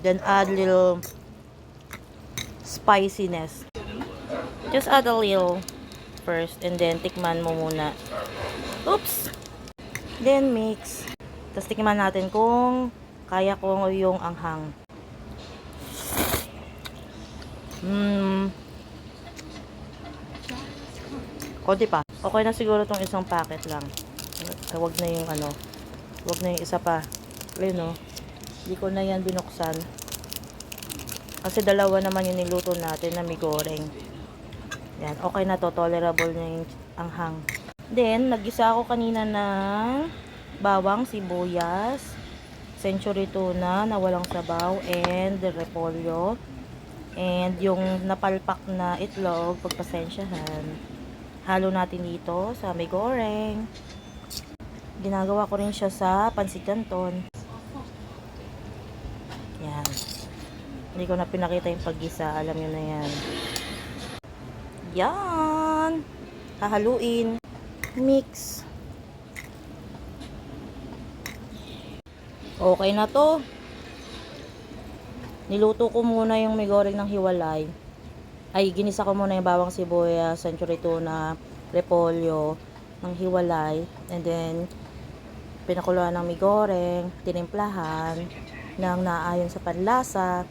Then add little spiciness. Just add a little first and then tikman mo muna. Oops! Then mix. Tapos tikman natin kung kaya ko yung anghang. Konti pa. Okay na siguro tong isang packet lang. Wag na yung ano. Wag na yung isa pa. Ayun no. Hindi ko na yan binuksan. Kasi dalawa naman yung niluto natin na may goreng. Yan. Okay na to. Tolerable na yung anghang. Then, nagisa ako kanina ng bawang, sibuyas, century tuna na walang sabaw, and repolyo. And yung napalpak na itlog, pagpasensyahan. Halo natin dito sa may goreng. Ginagawa ko rin siya sa pansit canton. Yan. Hindi ko na pinakita yung paggisa. Alam nyo na yan. Yan. Hahaluin. Mix. Okay na to. Niluto ko muna yung may goreng ng hiwalay. Ay, ginisa ko muna yung bawang, sibuyas, century tuna, repolyo ng hiwalay. And then, pinakuluan ng may goreng, tinimplahan ng naayon sa panlasa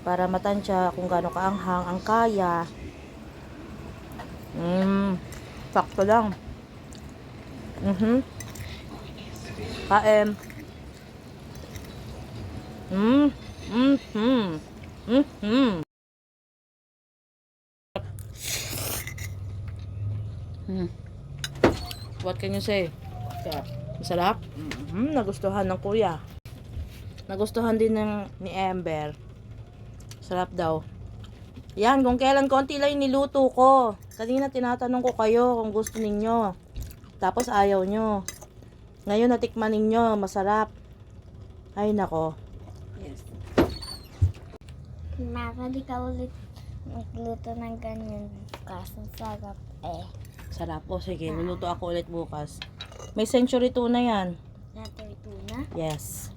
para matansya kung gaano kaanghang ang kaya. Sakto lang. Kain. What can you say? Masarap? Nagustuhan ng kuya. Nagustuhan din ni Ember. Sarap daw. Yan, kung kailan konti lang niluto ko. Kanina tinatanong ko kayo kung gusto ninyo. Tapos ayaw nyo. Ngayon natikman ninyo, masarap. Ay nako. Yes. Mama, di ka ulit magluto ng ganyan. Kasang sarap eh. Sarap po. Sige, luluto ako ulit bukas. May century tuna yan. Natin tuna. Yes.